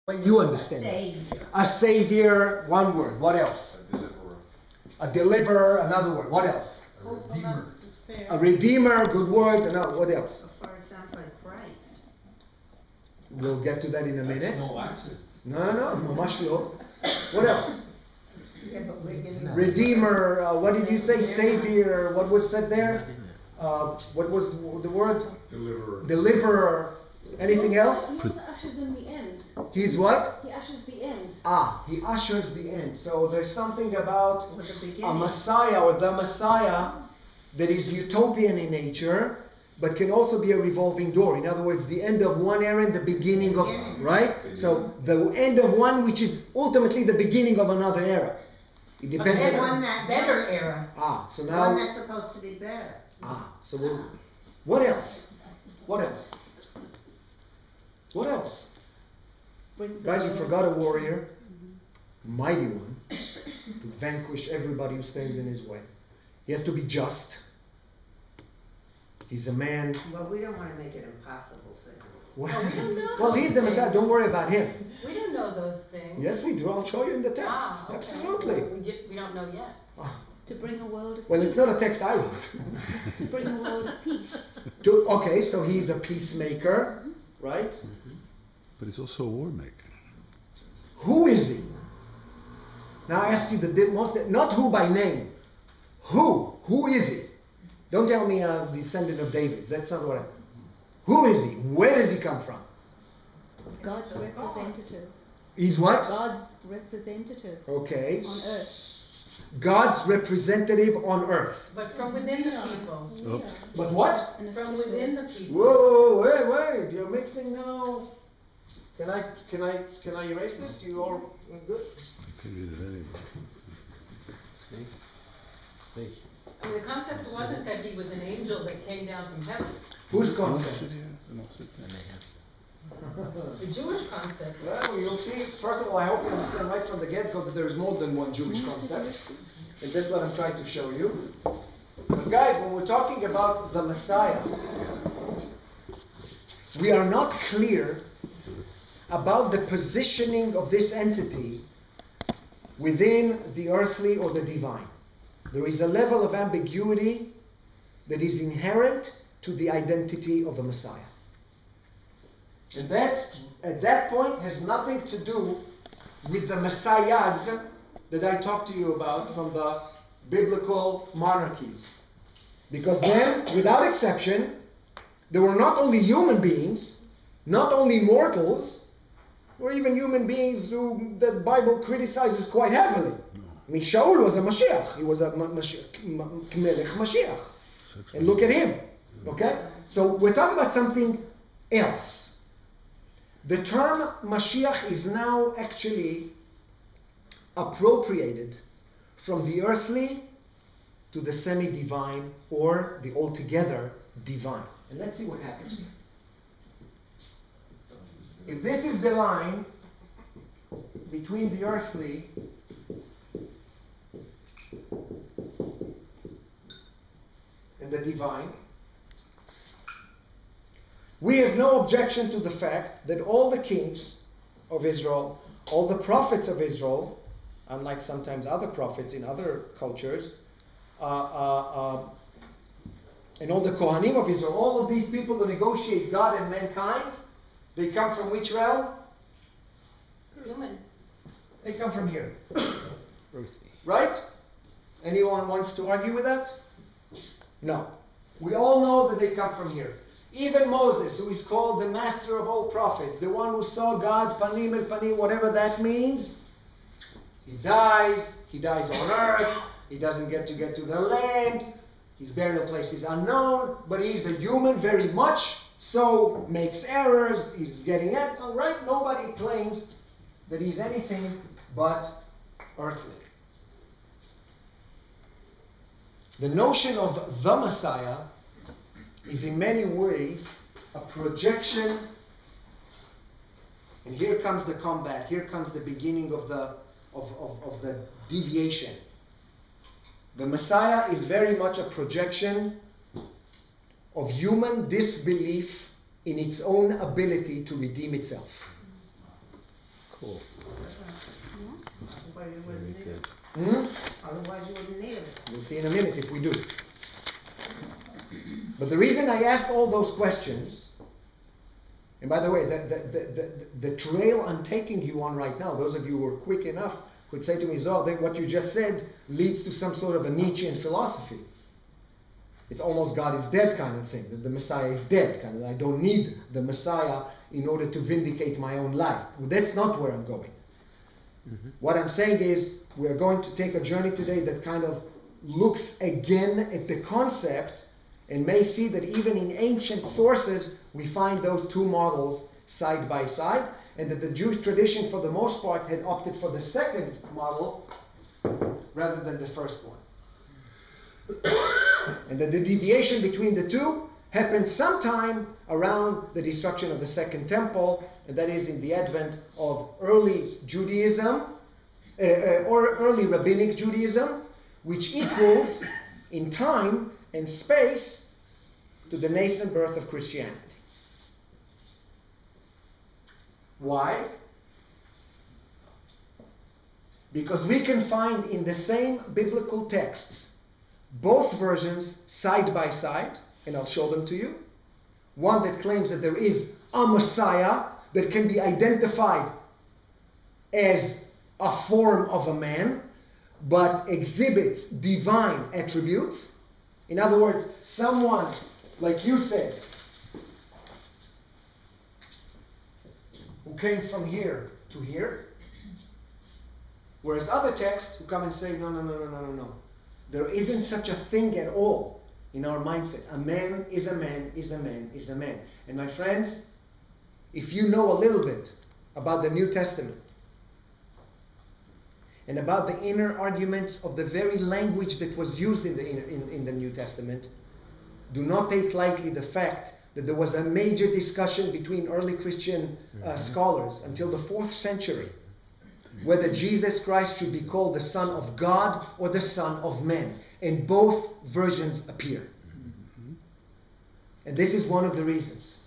way you understand it. A savior, one word. What else? A deliverer, another word. What else? A redeemer. A redeemer, good word. Another, what else? For example, Christ. We'll get to that in a minute. No accident. No, mamash lo. What else? Yeah, but we're getting Redeemer, what did you say? Savior, what was said there? What was the word? Deliverer. Deliverer. Anything else? He also ushers in the end. He's what? He ushers the end. He ushers the end. So there's something about With the a beginning. Messiah or the Messiah that is utopian in nature, but can also be a revolving door. In other words, the end of one era and the beginning of, right? So the end of one, which is ultimately the beginning of another era. It depends And on. one that better era. So One now. that's supposed to be better. So what else? What else? What else? Guys, you forgot a warrior, mighty one, to vanquish everybody who stands in his way. He has to be just. He's a man. Well, we don't want to make it impossible for him. Well, we don't know well, he's the Messiah. Don't worry about him. We don't know those things. Yes, we do. I'll show you in the text. Okay. Absolutely. We don't know yet. To bring a world of Well, peace. it's not a text I wrote. To bring a world of peace. Okay, so he's a peacemaker, right? But he's also a war maker. Who is he? Now I ask you not who by name. Who? Who is he? Don't tell me a descendant of David. That's not what I... Who is he? Where does he come from? God's representative. He's what? God's representative Okay. on earth. God's representative on earth. But from within the people. Oops. But what? From within the people. Whoa, wait. You're mixing now. Can I erase this? You all good? You can read it anyway. I mean, the concept wasn't that he was an angel that came down from heaven. Whose Sit concept? here and I'll sit there. The Jewish concept. Well, you'll see. First of all, I hope you understand right from the get-go that there is more than one Jewish concept. And that's what I'm trying to show you. But guys, when we're talking about the Messiah, we are not clear about the positioning of this entity within the earthly or the divine. There is a level of ambiguity that is inherent to the identity of a Messiah. And that, at that point, has nothing to do with the Messiahs that I talked to you about from the biblical monarchies. Because then, without exception, there were not only human beings, not only mortals, or even human beings who the Bible criticizes quite heavily. I mean, Shaul was a Mashiach. He was a Melech Mashiach. And look at him. Okay? So we're talking about something else. The term Mashiach is now actually appropriated from the earthly to the semi-divine or the altogether divine. And let's see what happens. If this is the line between the earthly and the divine, we have no objection to the fact that all the kings of Israel, all the prophets of Israel, unlike sometimes other prophets in other cultures, and all the Kohanim of Israel, all of these people who negotiate God and mankind, they come from which realm? Human. They come from here. Right? Anyone wants to argue with that? No. We all know that they come from here. Even Moses, who is called the master of all prophets, the one who saw God, panim el panim, whatever that means, he dies on earth, he doesn't get to the land, his burial place is unknown, but he's a human very much, so makes errors, he's getting it, all right? Nobody claims that he's anything but earthly. The notion of the Messiah is in many ways a projection, and here comes the combat, here comes the beginning of the deviation. The Messiah is very much a projection of human disbelief in its own ability to redeem itself. Cool. Otherwise you Very wouldn't need good. it. Hmm? Otherwise you wouldn't need it. We'll see in a minute if we do. But the reason I asked all those questions, and by the way, the trail I'm taking you on right now, those of you who are quick enough could say to me, Zohar, that what you just said leads to some sort of a Nietzschean philosophy. It's almost God is dead kind of thing, that the Messiah is dead kind of. I don't need the Messiah in order to vindicate my own life. Well, that's not where I'm going. What I'm saying is we are going to take a journey today that kind of looks again at the concept and may see that even in ancient sources we find those two models side by side, and that the Jewish tradition for the most part had opted for the second model rather than the first one. And that the deviation between the two happened sometime around the destruction of the Second Temple, and that is in the advent of early Judaism, or early Rabbinic Judaism, which equals in time and space to the nascent birth of Christianity. Why? Because we can find in the same biblical texts both versions side by side, and I'll show them to you. One that claims that there is a Messiah that can be identified as a form of a man, but exhibits divine attributes. In other words, someone, like you said, who came from here to here, whereas other texts who come and say, no. There isn't such a thing at all in our mindset. A man is a man, is a man, is a man. And my friends, if you know a little bit about the New Testament and about the inner arguments of the very language that was used in the New Testament, do not take lightly the fact that there was a major discussion between early Christian scholars until the 4th century whether Jesus Christ should be called the Son of God or the Son of Man. And both versions appear. And this is one of the reasons.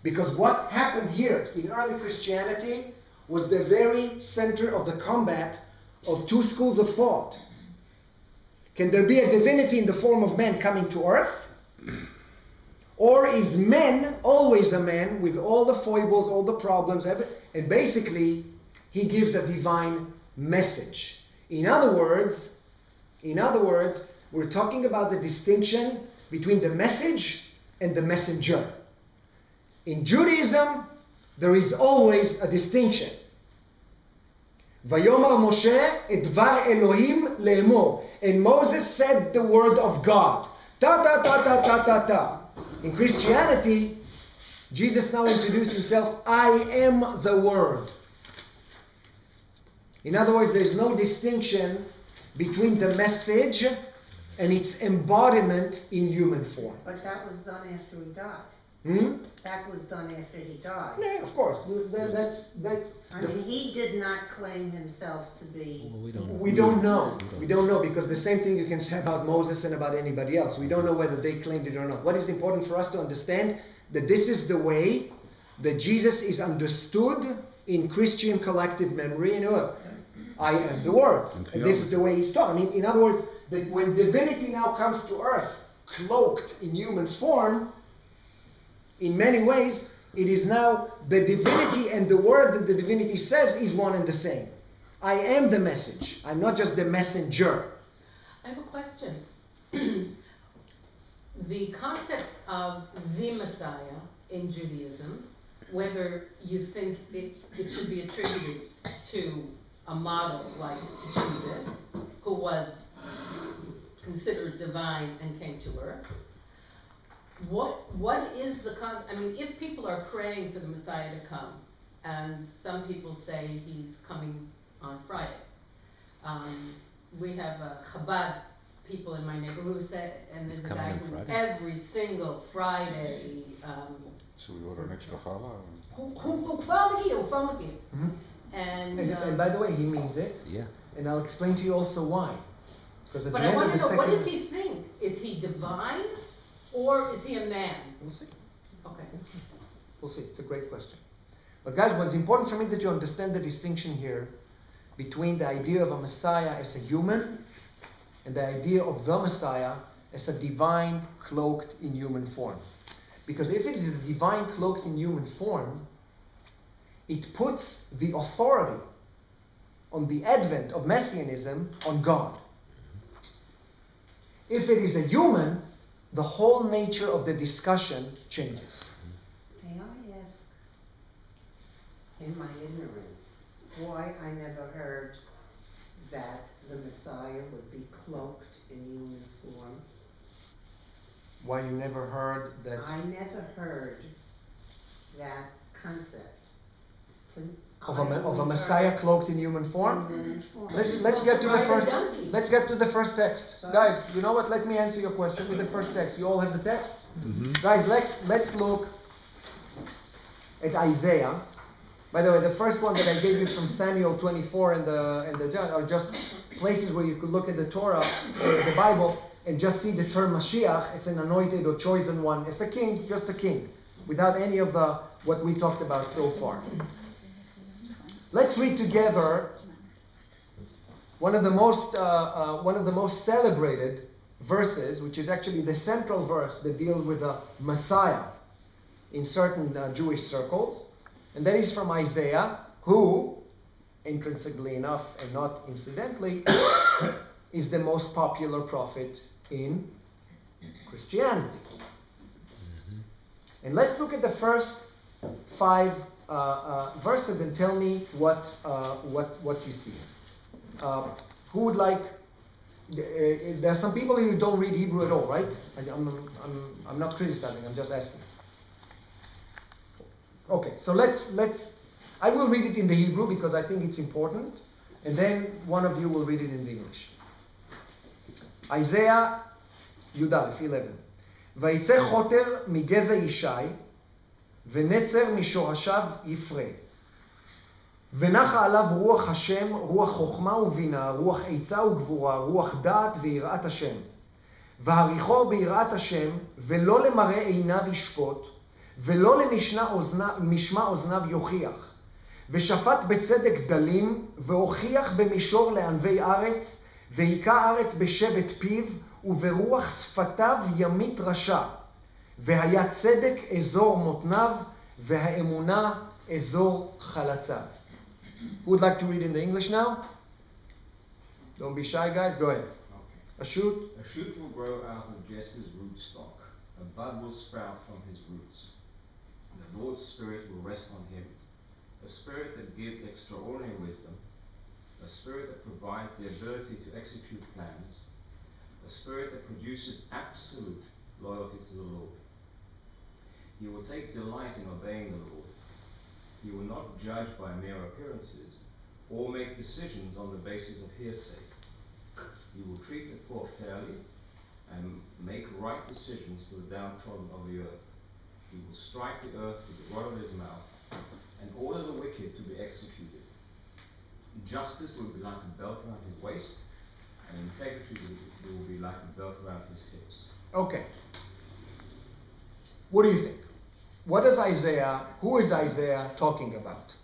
Because what happened here in early Christianity was the very center of the combat of two schools of thought. Can there be a divinity in the form of man coming to earth? Or is man always a man with all the foibles, all the problems, and basically he gives a divine message. In other words, we're talking about the distinction between the message and the messenger. In Judaism, there is always a distinction. Vayomar Moshe et dvar Elohim le'emor. And Moses said the word of God. Ta ta ta ta ta ta ta. In Christianity, Jesus now introduced himself, I am the Word. In other words, there is no distinction between the message and its embodiment in human form. But that was done after he died. That was done after he died. Yeah, of course. I mean, he did not claim himself to be... Well, we don't know. We don't know, because the same thing you can say about Moses and about anybody else. We don't know whether they claimed it or not. What is important for us to understand, that this is the way that Jesus is understood in Christian collective memory. You know, I am the Word. And this is the way he's taught. I mean, in other words, that when divinity now comes to earth, cloaked in human form, in many ways, it is now the divinity and the word that the divinity says is one and the same. I am the message. I'm not just the messenger. I have a question. The concept of the Messiah in Judaism, whether you think it should be attributed to a model like Jesus, who was considered divine and came to earth, what is the I mean, if people are praying for the Messiah to come, and some people say he's coming on Friday, we have Chabad people in my neighborhood who say, and there's a guy who every single Friday, should we order an extra challah? who כבר מגיע. And by the way, he means it. Yeah. And I'll explain to you also why. Because at But the I end of want the to know, second... what does he think? Is he divine, or is he a man? We'll see. Okay. We'll see. We'll see. It's a great question. But guys, what's important for me that you understand the distinction here between the idea of a Messiah as a human and the idea of the Messiah as a divine cloaked in human form. Because if it is a divine cloaked in human form, it puts the authority on the advent of Messianism on God. If it is a human, the whole nature of the discussion changes. May I ask, in my ignorance, why I never heard that the Messiah would be cloaked in human form? Why you never heard that? I never heard that concept. Of a Messiah cloaked in human form? human form. Let's get to the first. Donkey. Let's get to the first text, Sorry? guys. You know what? Let me answer your question with the first text. You all have the text, guys. Let's look at Isaiah. By the way, the first one that I gave you from Samuel 24 and the John are just places where you could look at the Torah or the Bible and just see the term Mashiach as an anointed or chosen one, as a king, just a king, without any of the what we talked about so far. Let's read together one of the most celebrated verses, which is actually the central verse that deals with the Messiah in certain Jewish circles, and that is from Isaiah, who, intrinsically enough and not incidentally, is the most popular prophet in Christianity. And let's look at the first 5 verses and tell me what you see. Who would like? There are some people who don't read Hebrew at all, right? I'm not criticizing. I'm just asking. Okay, so let's. I will read it in the Hebrew because I think it's important, and then one of you will read it in the English. Isaiah Yudalef 11. ויצא חוטר מגזע ישי ונצר משורשיו יפרה. ונחה עליו רוח השם, רוח חוכמה ובינה, רוח עצה וגבורה, רוח דעת ויראת השם. והריחו ביראת השם, ולא למראה עיניו ישפוט, ולא למשמע אוזניו יוכיח. ושפט בצדק דלים, והוכיח במישור לענבי ארץ, והיכה ארץ בשבט פיו, וברוח שפתיו ימית רשע. והיה צדק אזור מותניו, והאמונה אזור חלציו. Who would like to read in the English now? Don't be shy, guys. Go ahead. Okay. A shoot. A shoot will grow out of Jesse's rootstock. A bud will sprout from his roots. The Lord's Spirit will rest on him. A spirit that gives extraordinary wisdom. A spirit that provides the ability to execute plans. A spirit that produces absolute loyalty to the Lord. He will take delight in obeying the Lord. He will not judge by mere appearances or make decisions on the basis of hearsay. He will treat the poor fairly and make right decisions for the downtrodden of the earth. He will strike the earth with the rod of his mouth and order the wicked to be executed. Justice will be like a belt around his waist, and integrity will be like a belt around his hips. Okay. What do you think? What is Isaiah, who is Isaiah talking about?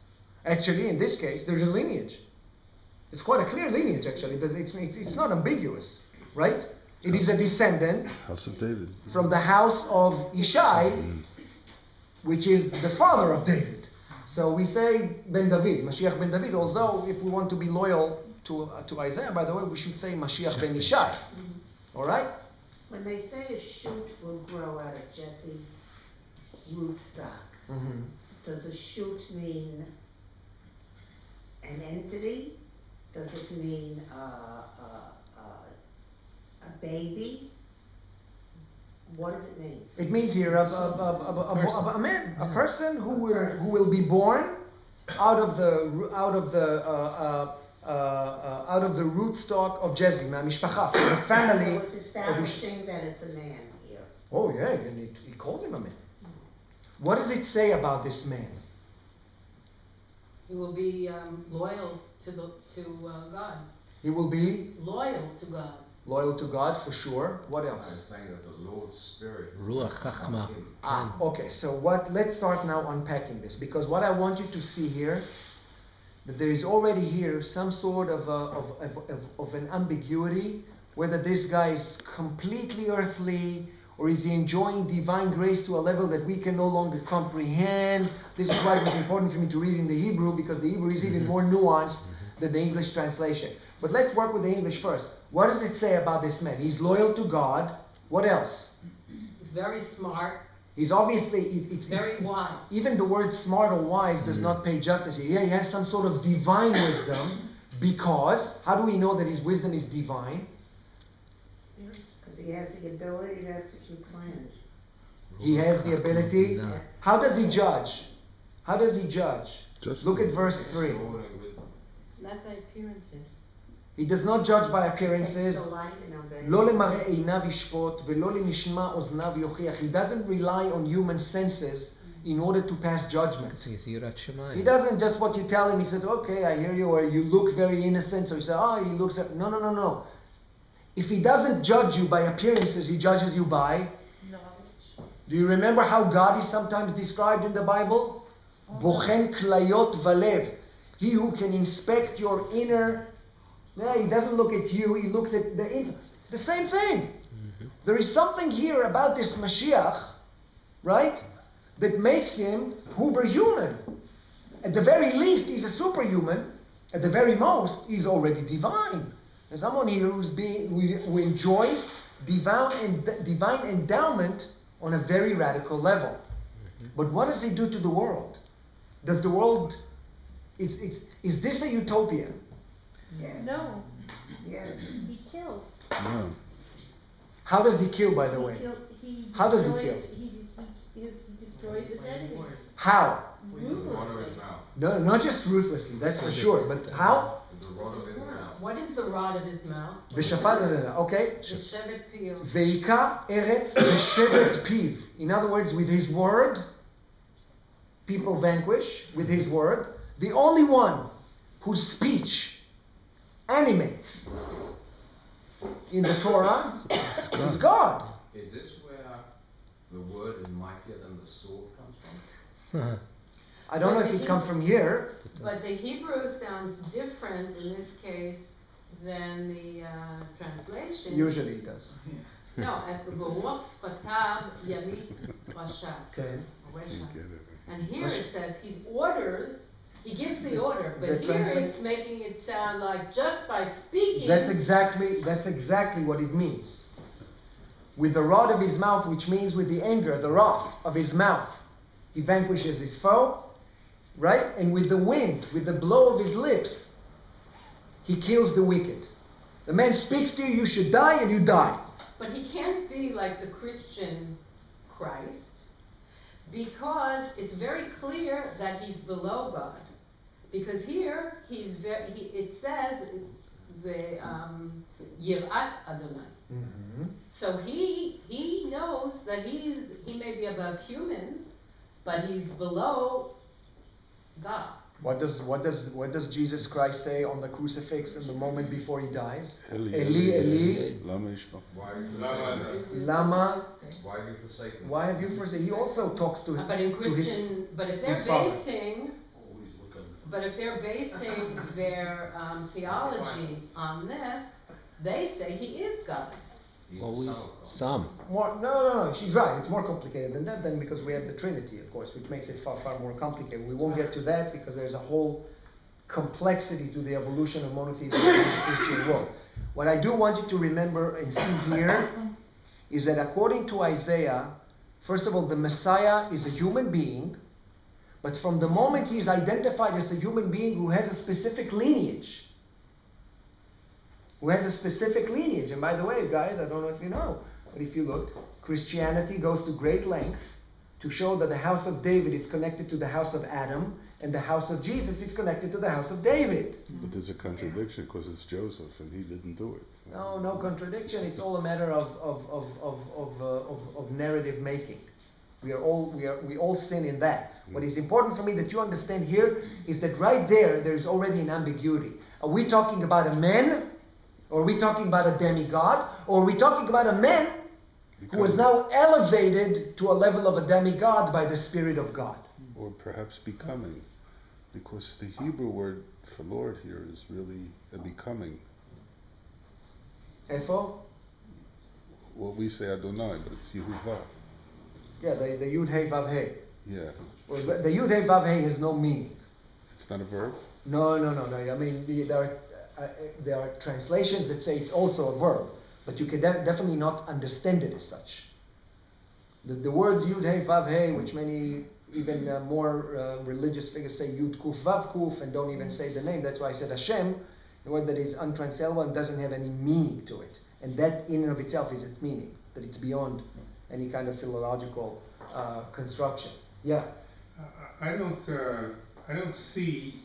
Actually, in this case, there's a lineage. It's quite a clear lineage, actually. It's not ambiguous, right? It is a descendant House of David. from the house of Ishai, which is the father of David. So we say Ben David, Mashiach Ben David, although if we want to be loyal to Isaiah, by the way, we should say Mashiach Ben Ishai. All right? When they say a shoot will grow out of Jesse's rootstock, does a shoot mean an entity? Does it mean a baby? What does it mean? It means here a man, a person who will be born out of the rootstock of Jesse, mishpacha, from the family. So it's establishing that it's a man here. Oh yeah, and he calls him a man. What does it say about this man? He will be loyal to God. He will be Loyal to God. Loyal to God, for sure. What I'm else? saying that the Lord's Spirit Ruach rests upon Chachma. him. Okay, so let's start now unpacking this, because what I want you to see here, that there is already here some sort of an ambiguity, whether this guy is completely earthly, or is he enjoying divine grace to a level that we can no longer comprehend. This is why it was important for me to read in the Hebrew, because the Hebrew is even more nuanced than the English translation. But let's work with the English first. What does it say about this man? He's loyal to God. What else? He's very smart, He's obviously, very wise. even the word smart or wise does not pay justice here. Yeah, he has some sort of divine wisdom, because, how do we know that his wisdom is divine? Because he has the ability to execute plans. He has the ability. No. How does he judge? How does he judge? Just Look at verse 3. Extraordinary wisdom. Not by appearances. He does not judge by Takes appearances. delight in obeying. לא למראה עיניו ישפוט ולא למשמע אוזניו יוכיח. He doesn't rely on human senses in order to pass judgment. He's Yirat Shemayim. He doesn't just what you tell him, he says, okay, I hear you, or you look very innocent, so you say, oh, he looks at... No. If he doesn't judge you by appearances, he judges you by... Knowledge. Do you remember how God is sometimes described in the Bible? Bochen klayot valev. He who can inspect your inner... Yeah, he doesn't look at you, he looks at the same thing. There is something here about this Mashiach, right, that makes him uber-human. At the very least, he's a superhuman. At the very most, he's already divine. There's someone here who enjoys divine endowment on a very radical level. But what does he do to the world? Does the world... Is this a utopia? Yes. No, Yes. He kills. no. How does he kill, by the way? he How does he destroys, he destroys his enemies. How? With the rod of his mouth. No, not just ruthlessly, that's for sure. But how? With the rod of his mouth. What is the rod of his mouth? V'shafat, okay. V'shevet piyo. Ve'ika eretz v'shevet piv. In other words, with his word, people vanquish. With his word, the only one whose speech animates in the Torah is God. Is this where the word is mightier than the sword comes from? I don't know if it comes from here. But the Hebrew sounds different in this case than the translation. Usually it does. No, at the Baruch Sfatav Yamit Rasha. Okay. You get it. And here it says he gives the order, but The here translate- it's making it sound like just by speaking. That's exactly what it means. With the rod of his mouth, which means with the anger, the wrath of his mouth, he vanquishes his foe, right? And with the wind, with the blow of his lips, he kills the wicked. The man speaks to you, you should die, and you die. But he can't be like the Christian Christ, because it's very clear that he's below God. Because here it says the Yirat Adonai. Mm-hmm. So he knows that he may be above humans, but he's below God. What does Jesus Christ say on the crucifix in the moment before he dies? Eli, Eli, Eli, Lama yishma. Lama. Why have you forsaken me? Why have you forsaken? He also talks to him. But in to his, Christian, but if his they're father. basing, their theology on this, they say he is God. He's Well, the son of God. some. No. She's right. It's more complicated than that. Then because we have the Trinity, of course, which makes it far more complicated. We won't get to that because there's a whole complexity to the evolution of monotheism in the Christian world. What I do want you to remember and see here is that according to Isaiah, first of all, the Messiah is a human being, but from the moment he is identified as a human being who has a specific lineage, and by the way, guys, I don't know if you know, but if you look, Christianity goes to great length to show that the house of David is connected to the house of Adam, and the house of Jesus is connected to the house of David. But there's a contradiction because it's Joseph and he didn't do it. No contradiction. It's all a matter of narrative making. We all sin in that. What is important for me that you understand here is that right there is already an ambiguity. Are we talking about a man? Or are we talking about a demigod? Or are we talking about a man who was now elevated to a level of a demigod by the Spirit of God? Or perhaps becoming. Because the Hebrew word for Lord here is really a becoming. Efo? What we say Adonai, but it's Yehuva. Yeah, the Yud Hey Vav Hey. Yeah. Well, the Yud Hey Vav Hey has no meaning. It's not a verb? No. I mean, there are translations that say it's also a verb, but you can definitely not understand it as such. The word Yud Hey Vav Hey, which many even more religious figures say Yud Kuf Vav Kuf and don't even say the name. That's why I said Hashem, the word that is untranslatable and doesn't have any meaning to it. And that in and of itself is its meaning, that it's beyond any kind of philological construction. Yeah. I don't see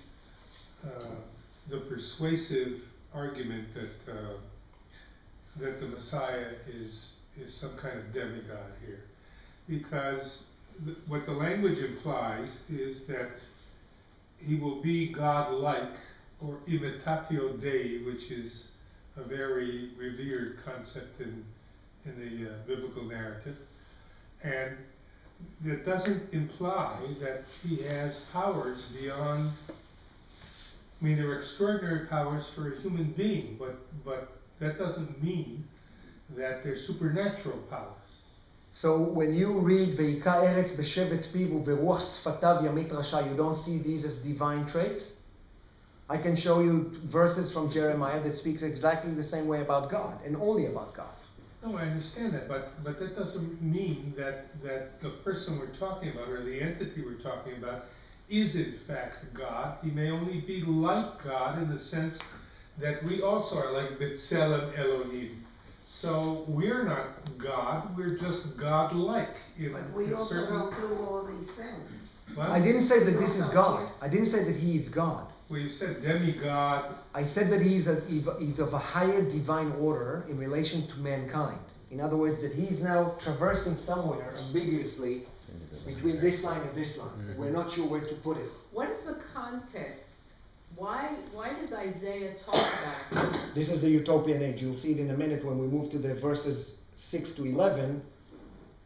the persuasive argument that the Messiah is some kind of demigod here, because what the language implies is that he will be God-like, or imitatio Dei, which is a very revered concept in the biblical narrative, and that doesn't imply that he has powers beyond. I mean, there are extraordinary powers for a human being, but that doesn't mean that they're supernatural powers. So when you read Ve'ika Eretz b'shevet piv u'veruach sfatav yamit rasha, you don't see these as divine traits? I can show you verses from Jeremiah that speaks exactly the same way about God, and only about God. No, I understand that, but that doesn't mean that the person we're talking about, or the entity we're talking about, is in fact God. He may only be like God in the sense that we also are like B'Tselem Elohim. So we're not God, we're just God-like. But we also don't do all these things. Well, I didn't say that this is God. I didn't say that he is God. well, you said demigod. I said that he's of a higher divine order in relation to mankind. In other words, that he's now traversing somewhere ambiguously between this line and this line. We're not sure where to put it. What is the context? Why does Isaiah talk about this? This is the utopian age. You'll see it in a minute when we move to the verses 6 to 11.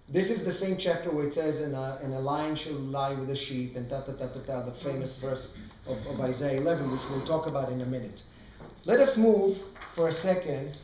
This is the same chapter where it says, and a lion shall lie with a sheep, and the famous verse of Isaiah 11, which we'll talk about in a minute. Let us move for a second